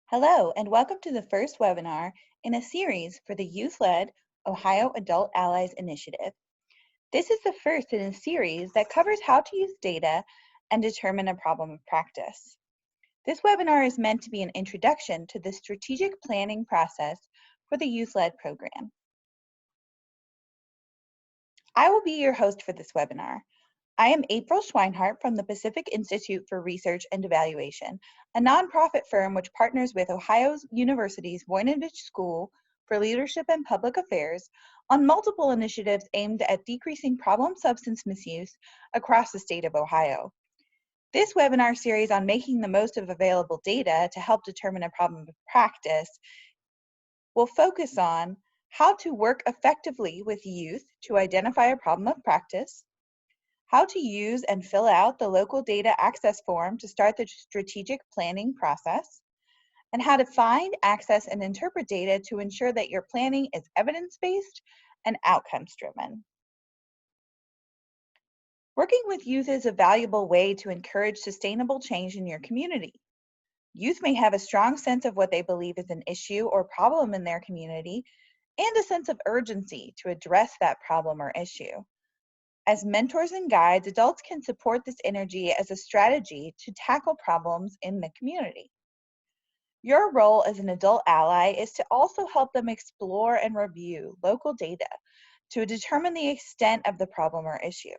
Hello, and welcome to the first webinar in a series for the Youth-Led Ohio Adult Allies Initiative. This is the first in a series that covers how to use data and determine a problem of practice. This webinar is meant to be an introduction to the strategic planning process for the Youth-Led program. I will be your host for this webinar. I am April Schweinhart from the Pacific Institute for Research and Evaluation, a nonprofit firm which partners with Ohio's University's Voinovich School for Leadership and Public Affairs on multiple initiatives aimed at decreasing problem substance misuse across the state of Ohio. This webinar series on making the most of available data to help determine a problem of practice will focus on how to work effectively with youth to identify a problem of practice, how to use and fill out the local data access form to start the strategic planning process, and how to find, access, and interpret data to ensure that your planning is evidence-based and outcomes-driven. Working with youth is a valuable way to encourage sustainable change in your community. Youth may have a strong sense of what they believe is an issue or problem in their community and a sense of urgency to address that problem or issue. As mentors and guides, adults can support this energy as a strategy to tackle problems in the community. Your role as an adult ally is to also help them explore and review local data to determine the extent of the problem or issue.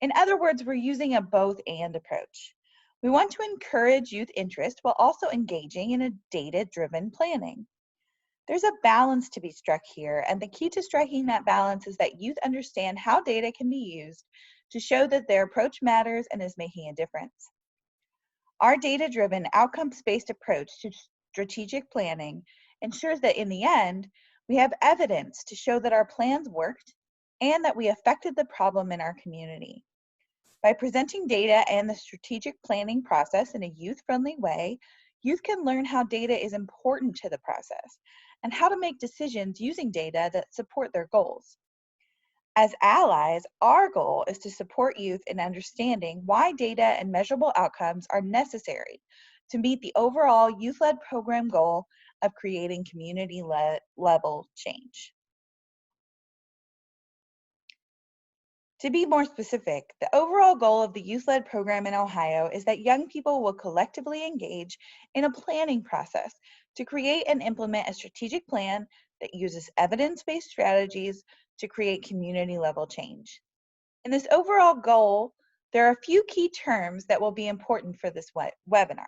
In other words, we're using a both-and approach. We want to encourage youth interest while also engaging in a data-driven planning. There's a balance to be struck here, and the key to striking that balance is that youth understand how data can be used to show that their approach matters and is making a difference. Our data-driven, outcomes-based approach to strategic planning ensures that in the end, we have evidence to show that our plans worked and that we affected the problem in our community. By presenting data and the strategic planning process in a youth-friendly way, youth can learn how data is important to the process and how to make decisions using data that support their goals. As allies, our goal is to support youth in understanding why data and measurable outcomes are necessary to meet the overall youth-led program goal of creating community-level change. To be more specific, the overall goal of the youth-led program in Ohio is that young people will collectively engage in a planning process to create and implement a strategic plan that uses evidence-based strategies to create community-level change. In this overall goal, there are a few key terms that will be important for this webinar.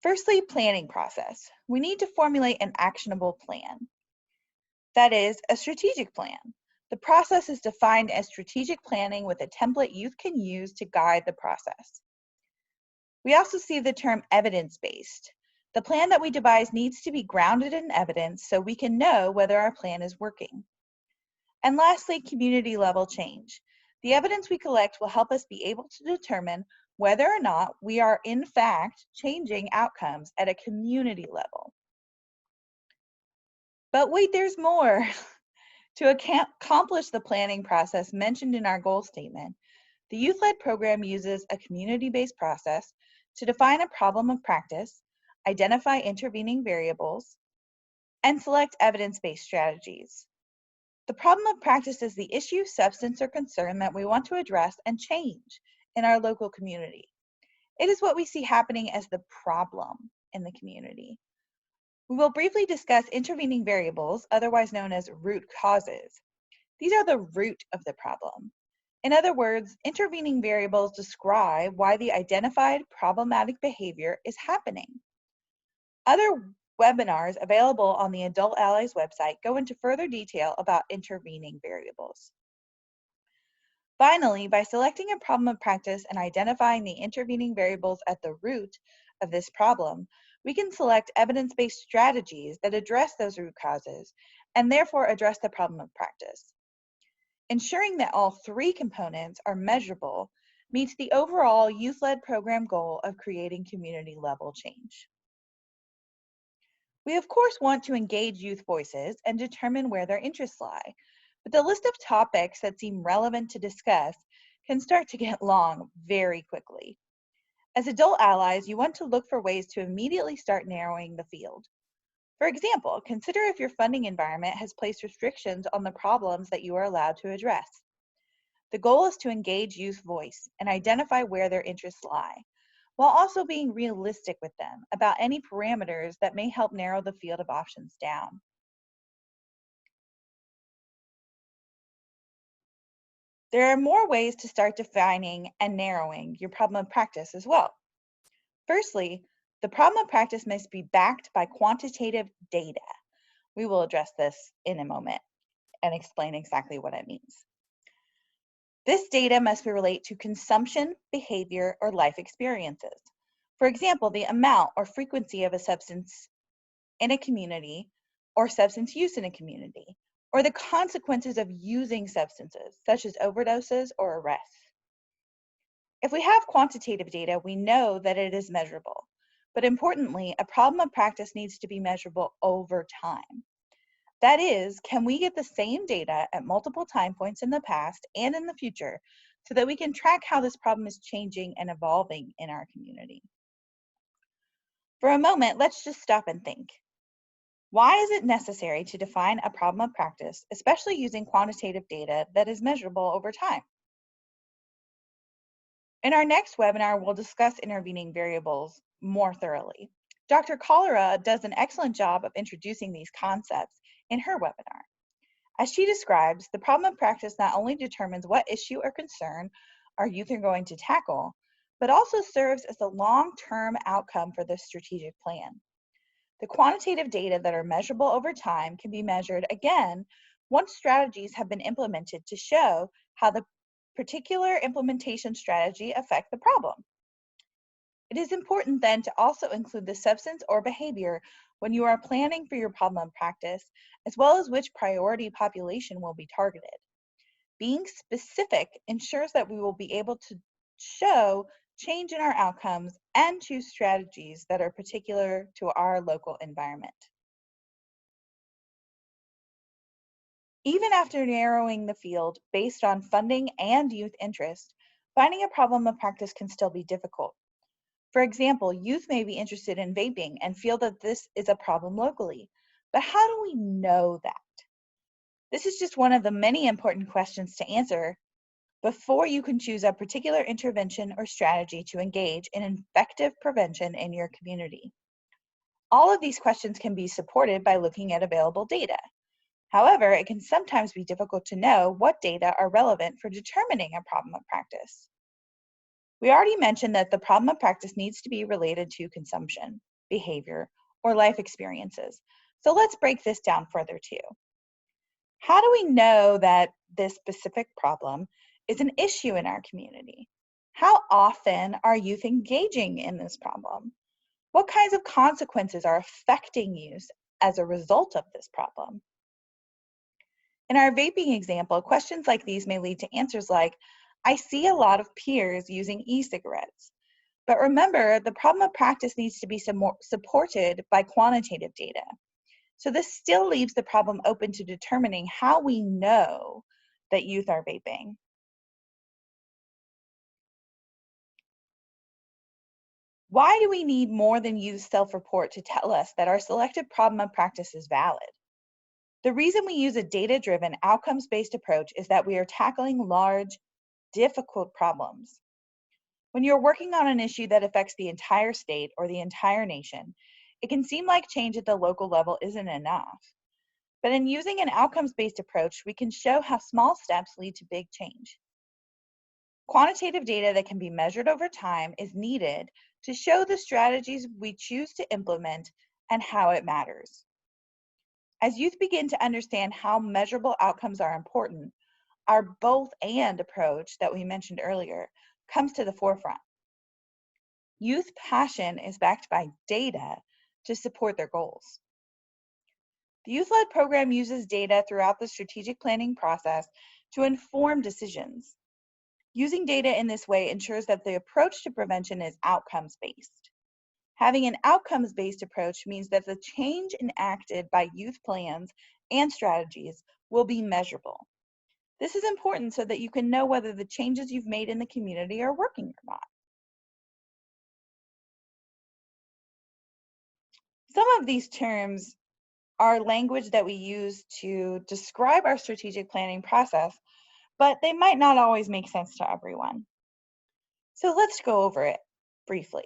Firstly, planning process. We need to formulate an actionable plan. That is, a strategic plan. The process is defined as strategic planning with a template youth can use to guide the process. We also see the term evidence-based. The plan that we devise needs to be grounded in evidence so we can know whether our plan is working. And lastly, community-level change. The evidence we collect will help us be able to determine whether or not we are in fact changing outcomes at a community level. But wait, there's more. To accomplish the planning process mentioned in our goal statement, the youth-led program uses a community-based process to define a problem of practice, identify intervening variables, and select evidence-based strategies. The problem of practice is the issue, substance, or concern that we want to address and change in our local community. It is what we see happening as the problem in the community. We will briefly discuss intervening variables, otherwise known as root causes. These are the root of the problem. In other words, intervening variables describe why the identified problematic behavior is happening. Other webinars available on the Adult Allies website go into further detail about intervening variables. Finally, by selecting a problem of practice and identifying the intervening variables at the root of this problem, we can select evidence-based strategies that address those root causes and therefore address the problem of practice. Ensuring that all three components are measurable meets the overall youth-led program goal of creating community-level change. We of course want to engage youth voices and determine where their interests lie, but the list of topics that seem relevant to discuss can start to get long very quickly. As adult allies, you want to look for ways to immediately start narrowing the field. For example, consider if your funding environment has placed restrictions on the problems that you are allowed to address. The goal is to engage youth voice and identify where their interests lie, while also being realistic with them about any parameters that may help narrow the field of options down. There are more ways to start defining and narrowing your problem of practice as well. Firstly, the problem of practice must be backed by quantitative data. We will address this in a moment and explain exactly what it means. This data must relate to consumption, behavior, or life experiences. For example, the amount or frequency of a substance in a community or substance use in a community, or the consequences of using substances, such as overdoses or arrests. If we have quantitative data, we know that it is measurable. But importantly, a problem of practice needs to be measurable over time. That is, can we get the same data at multiple time points in the past and in the future so that we can track how this problem is changing and evolving in our community? For a moment, let's just stop and think. Why is it necessary to define a problem of practice, especially using quantitative data that is measurable over time? In our next webinar, we'll discuss intervening variables more thoroughly. Dr. Cholera does an excellent job of introducing these concepts in her webinar. As she describes, the problem of practice not only determines what issue or concern our youth are going to tackle, but also serves as a long-term outcome for the strategic plan. The quantitative data that are measurable over time can be measured again once strategies have been implemented to show how the particular implementation strategy affect the problem. It is important then to also include the substance or behavior when you are planning for your problem of practice, as well as which priority population will be targeted. Being specific ensures that we will be able to show change in our outcomes and choose strategies that are particular to our local environment. Even after narrowing the field based on funding and youth interest, finding a problem of practice can still be difficult. For example, youth may be interested in vaping and feel that this is a problem locally. But how do we know that? This is just one of the many important questions to answer before you can choose a particular intervention or strategy to engage in effective prevention in your community. All of these questions can be supported by looking at available data. However, it can sometimes be difficult to know what data are relevant for determining a problem of practice. We already mentioned that the problem of practice needs to be related to consumption, behavior, or life experiences. So let's break this down further too. How do we know that this specific problem is an issue in our community? How often are youth engaging in this problem? What kinds of consequences are affecting youth as a result of this problem? In our vaping example, questions like these may lead to answers like, I see a lot of peers using e-cigarettes. But remember, the problem of practice needs to be supported by quantitative data. So this still leaves the problem open to determining how we know that youth are vaping. Why do we need more than youth self-report to tell us that our selected problem of practice is valid? The reason we use a data-driven, outcomes-based approach is that we are tackling large, difficult problems. When you're working on an issue that affects the entire state or the entire nation, it can seem like change at the local level isn't enough. But in using an outcomes-based approach, we can show how small steps lead to big change. Quantitative data that can be measured over time is needed to show the strategies we choose to implement and how it matters. As youth begin to understand how measurable outcomes are important, our both and approach that we mentioned earlier comes to the forefront. Youth passion is backed by data to support their goals. The youth-led program uses data throughout the strategic planning process to inform decisions. Using data in this way ensures that the approach to prevention is outcomes-based. Having an outcomes-based approach means that the change enacted by youth plans and strategies will be measurable. This is important so that you can know whether the changes you've made in the community are working or not. Some of these terms are language that we use to describe our strategic planning process, but they might not always make sense to everyone. So let's go over it briefly.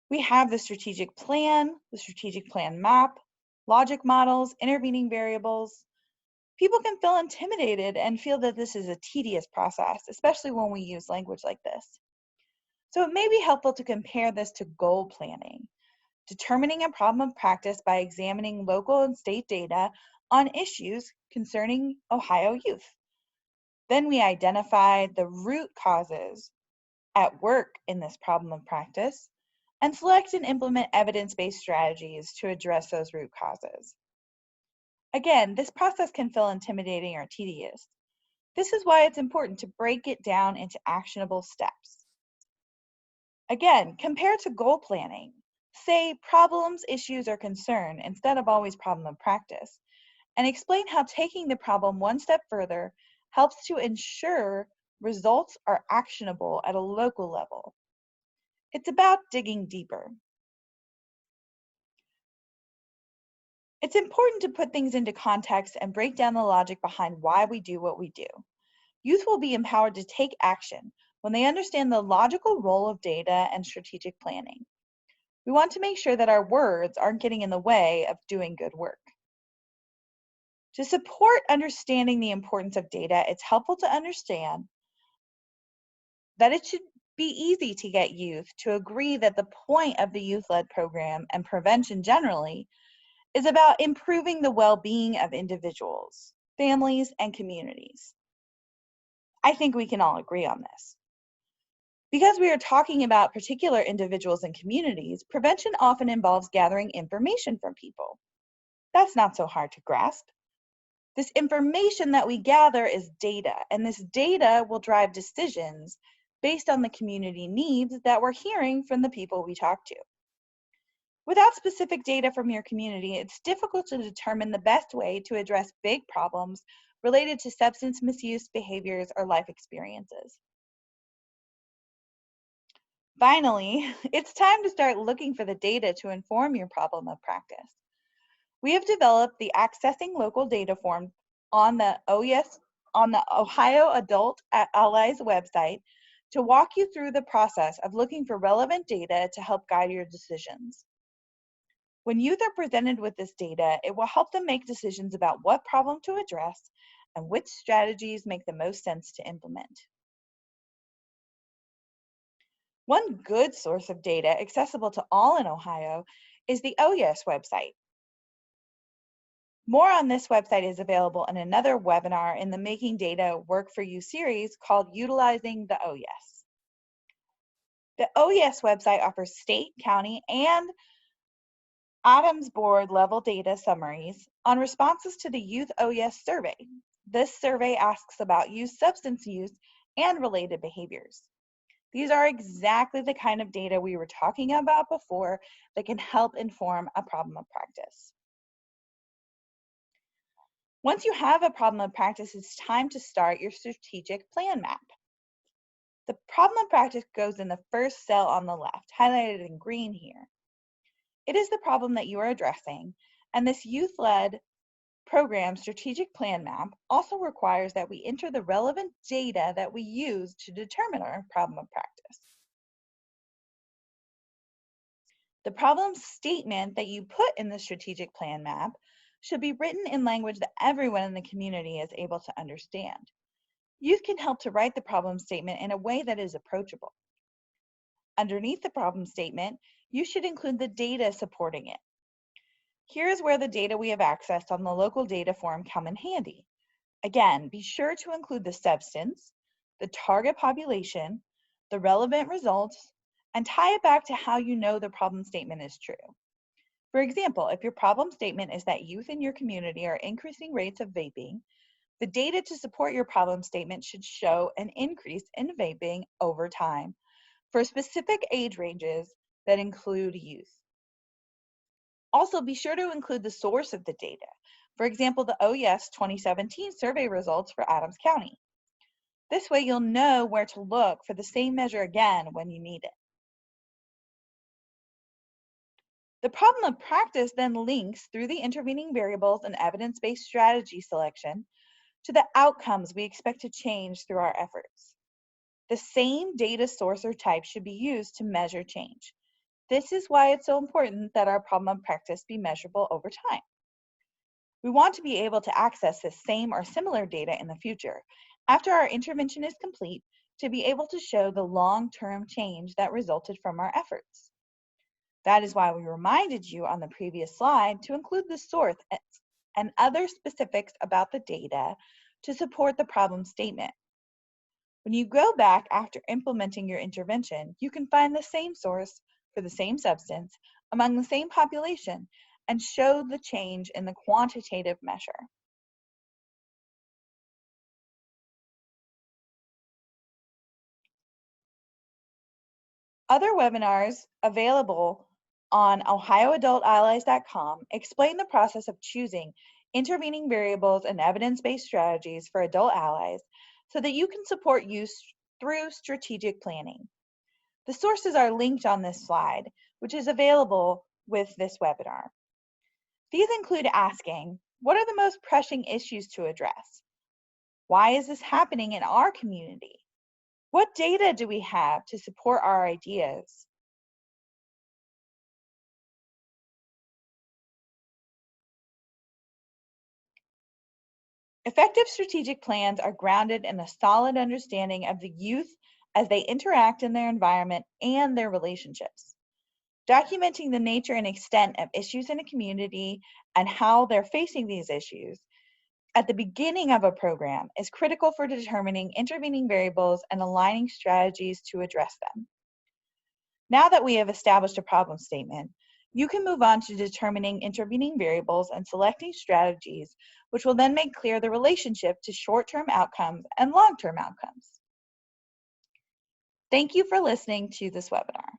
We have the strategic plan map, logic models, intervening variables. People can feel intimidated and feel that this is a tedious process, especially when we use language like this. So it may be helpful to compare this to goal planning, determining a problem of practice by examining local and state data on issues concerning Ohio youth. Then we identify the root causes at work in this problem of practice and select and implement evidence-based strategies to address those root causes. Again, this process can feel intimidating or tedious. This is why it's important to break it down into actionable steps. Again, compared to goal planning, say problems, issues, or concern instead of always problem of practice, and explain how taking the problem one step further helps to ensure results are actionable at a local level. It's about digging deeper. It's important to put things into context and break down the logic behind why we do what we do. Youth will be empowered to take action when they understand the logical role of data and strategic planning. We want to make sure that our words aren't getting in the way of doing good work. To support understanding the importance of data, it's helpful to understand that it should be easy to get youth to agree that the point of the youth-led program and prevention generally is about improving the well-being of individuals, families, and communities. I think we can all agree on this. Because we are talking about particular individuals and communities, prevention often involves gathering information from people. That's not so hard to grasp. This information that we gather is data, and this data will drive decisions based on the community needs that we're hearing from the people we talk to. Without specific data from your community, it's difficult to determine the best way to address big problems related to substance misuse behaviors or life experiences. Finally, it's time to start looking for the data to inform your problem of practice. We have developed the Accessing Local Data form on the Ohio Adult Allies website to walk you through the process of looking for relevant data to help guide your decisions. When youth are presented with this data, it will help them make decisions about what problem to address and which strategies make the most sense to implement. One good source of data accessible to all in Ohio is the OYES website. More on this website is available in another webinar in the Making Data Work for You series called Utilizing the OYES. The OYES website offers state, county, and Adams Board level data summaries on responses to the Youth OYES survey. This survey asks about youth substance use and related behaviors. These are exactly the kind of data we were talking about before that can help inform a problem of practice. Once you have a problem of practice, it's time to start your strategic plan map. The problem of practice goes in the first cell on the left, highlighted in green here. It is the problem that you are addressing, and this youth-led program strategic plan map also requires that we enter the relevant data that we use to determine our problem of practice. The problem statement that you put in the strategic plan map should be written in language that everyone in the community is able to understand. Youth can help to write the problem statement in a way that is approachable. Underneath the problem statement, you should include the data supporting it. Here is where the data we have accessed on the local data form come in handy. Again, be sure to include the substance, the target population, the relevant results, and tie it back to how you know the problem statement is true. For example, if your problem statement is that youth in your community are increasing rates of vaping, the data to support your problem statement should show an increase in vaping over time for specific age ranges that include youth. Also, be sure to include the source of the data. For example, the OYES 2017 survey results for Adams County. This way you'll know where to look for the same measure again when you need it. The problem of practice then links through the intervening variables and evidence-based strategy selection to the outcomes we expect to change through our efforts. The same data source or type should be used to measure change. This is why it's so important that our problem of practice be measurable over time. We want to be able to access this same or similar data in the future, after our intervention is complete, to be able to show the long-term change that resulted from our efforts. That is why we reminded you on the previous slide to include the source and other specifics about the data to support the problem statement. When you go back after implementing your intervention, you can find the same source for the same substance among the same population and show the change in the quantitative measure. Other webinars available on ohioadultallies.com explain the process of choosing intervening variables and evidence-based strategies for adult allies so that you can support use through strategic planning. The sources are linked on this slide, which is available with this webinar. These include asking, what are the most pressing issues to address? Why is this happening in our community? What data do we have to support our ideas? Effective strategic plans are grounded in a solid understanding of the youth as they interact in their environment and their relationships. Documenting the nature and extent of issues in a community and how they're facing these issues at the beginning of a program is critical for determining intervening variables and aligning strategies to address them. Now that we have established a problem statement, you can move on to determining intervening variables and selecting strategies, which will then make clear the relationship to short-term outcomes and long-term outcomes. Thank you for listening to this webinar.